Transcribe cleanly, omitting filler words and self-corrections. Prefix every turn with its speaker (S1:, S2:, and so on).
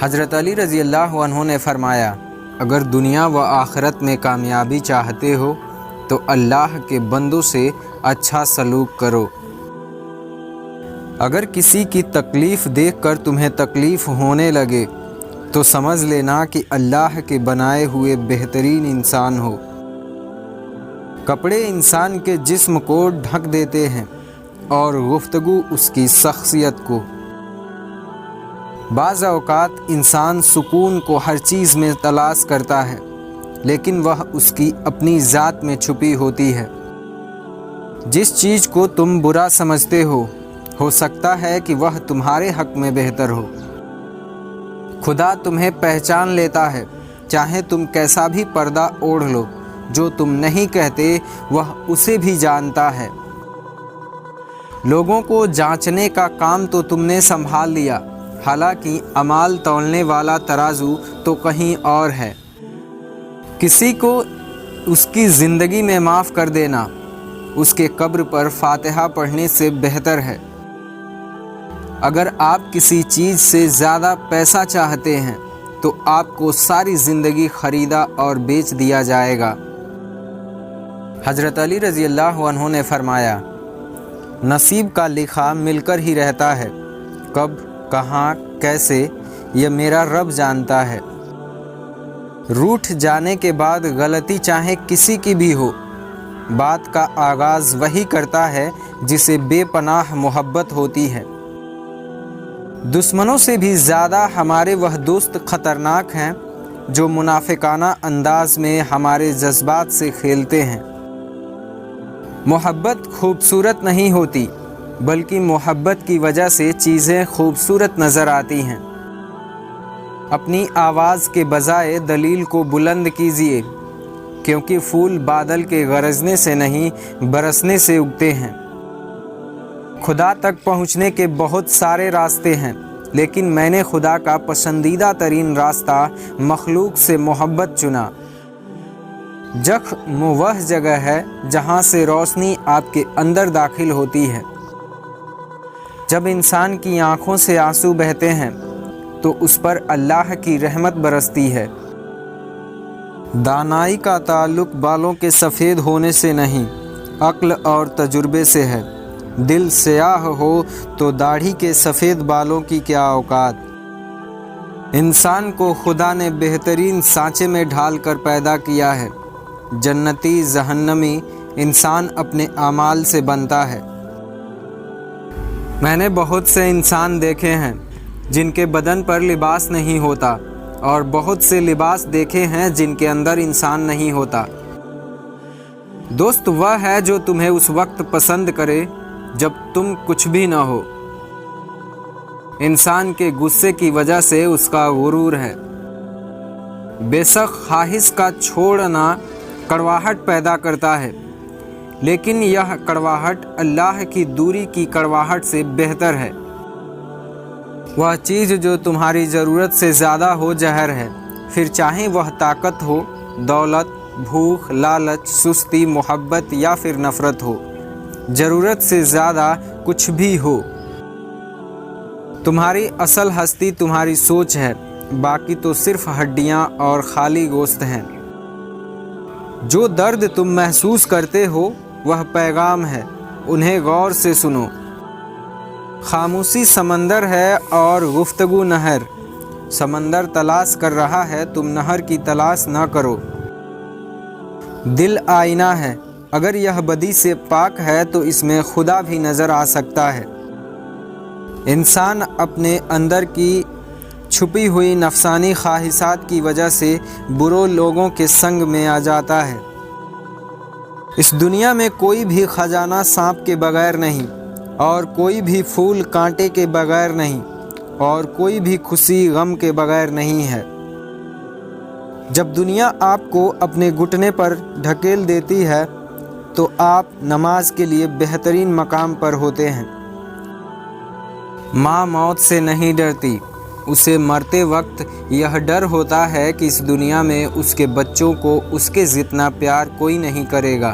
S1: حضرت علی رضی اللہ عنہ نے فرمایا، اگر دنیا و آخرت میں کامیابی چاہتے ہو تو اللہ کے بندوں سے اچھا سلوک کرو۔ اگر کسی کی تکلیف دیکھ کر تمہیں تکلیف ہونے لگے تو سمجھ لینا کہ اللہ کے بنائے ہوئے بہترین انسان ہو۔ کپڑے انسان کے جسم کو ڈھک دیتے ہیں اور گفتگو اس کی شخصیت کو۔ بعض اوقات انسان سکون کو ہر چیز میں تلاش کرتا ہے، لیکن وہ اس کی اپنی ذات میں چھپی ہوتی ہے۔ جس چیز کو تم برا سمجھتے ہو سکتا ہے کہ وہ تمہارے حق میں بہتر ہو۔ خدا تمہیں پہچان لیتا ہے، چاہے تم کیسا بھی پردہ اوڑھ لو، جو تم نہیں کہتے وہ اسے بھی جانتا ہے۔ لوگوں کو جانچنے کا کام تو تم نے سنبھال لیا، حالانکہ اعمال تولنے والا ترازو تو کہیں اور ہے۔ کسی کو اس کی زندگی میں معاف کر دینا اس کے قبر پر فاتحہ پڑھنے سے بہتر ہے۔ اگر آپ کسی چیز سے زیادہ پیسہ چاہتے ہیں تو آپ کو ساری زندگی خریدا اور بیچ دیا جائے گا۔ حضرت علی رضی اللہ عنہ نے فرمایا، نصیب کا لکھا مل کر ہی رہتا ہے، کب، کہاں، کیسے، یہ میرا رب جانتا ہے۔ روٹھ جانے کے بعد غلطی چاہے کسی کی بھی ہو، بات کا آغاز وہی کرتا ہے جسے بے پناہ محبت ہوتی ہے۔ دشمنوں سے بھی زیادہ ہمارے وہ دوست خطرناک ہیں جو منافقانہ انداز میں ہمارے جذبات سے کھیلتے ہیں۔ محبت خوبصورت نہیں ہوتی، بلکہ محبت کی وجہ سے چیزیں خوبصورت نظر آتی ہیں۔ اپنی آواز کے بجائے دلیل کو بلند کیجیے، کیونکہ پھول بادل کے گرجنے سے نہیں برسنے سے اگتے ہیں۔ خدا تک پہنچنے کے بہت سارے راستے ہیں، لیکن میں نے خدا کا پسندیدہ ترین راستہ مخلوق سے محبت چنا۔ زخم وہ جگہ ہے جہاں سے روشنی آپ کے اندر داخل ہوتی ہے۔ جب انسان کی آنکھوں سے آنسو بہتے ہیں تو اس پر اللہ کی رحمت برستی ہے۔ دانائی کا تعلق بالوں کے سفید ہونے سے نہیں، عقل اور تجربے سے ہے۔ دل سیاہ ہو تو داڑھی کے سفید بالوں کی کیا اوقات۔ انسان کو خدا نے بہترین سانچے میں ڈھال کر پیدا کیا ہے۔ جنتی جہنمی انسان اپنے اعمال سے بنتا ہے۔ میں نے بہت سے انسان دیکھے ہیں جن کے بدن پر لباس نہیں ہوتا، اور بہت سے لباس دیکھے ہیں جن کے اندر انسان نہیں ہوتا۔ دوست وہ ہے جو تمہیں اس وقت پسند کرے جب تم کچھ بھی نہ ہو۔ انسان کے غصے کی وجہ سے اس کا غرور ہے۔ بے شک خواہش کا چھوڑنا کڑواہٹ پیدا کرتا ہے، لیکن یہ کڑواہٹ اللہ کی دوری کی کڑواہٹ سے بہتر ہے۔ وہ چیز جو تمہاری ضرورت سے زیادہ ہو زہر ہے، پھر چاہے وہ طاقت ہو، دولت، بھوک، لالچ، سستی، محبت یا پھر نفرت ہو، ضرورت سے زیادہ کچھ بھی ہو۔ تمہاری اصل ہستی تمہاری سوچ ہے، باقی تو صرف ہڈیاں اور خالی گوشت ہیں۔ جو درد تم محسوس کرتے ہو وہ پیغام ہے، انہیں غور سے سنو۔ خاموشی سمندر ہے اور گفتگو نہر۔ سمندر تلاش کر رہا ہے، تم نہر کی تلاش نہ کرو۔ دل آئینہ ہے، اگر یہ بدی سے پاک ہے تو اس میں خدا بھی نظر آ سکتا ہے۔ انسان اپنے اندر کی چھپی ہوئی نفسانی خواہشات کی وجہ سے برے لوگوں کے سنگ میں آ جاتا ہے۔ اس دنیا میں کوئی بھی خزانہ سانپ کے بغیر نہیں، اور کوئی بھی پھول کانٹے کے بغیر نہیں، اور کوئی بھی خوشی غم کے بغیر نہیں ہے۔ جب دنیا آپ کو اپنے گھٹنے پر ڈھکیل دیتی ہے تو آپ نماز کے لیے بہترین مقام پر ہوتے ہیں۔ ماں موت سے نہیں ڈرتی، اسے مرتے وقت یہ ڈر ہوتا ہے کہ اس دنیا میں اس کے بچوں کو اس کے جتنا پیار کوئی نہیں کرے گا۔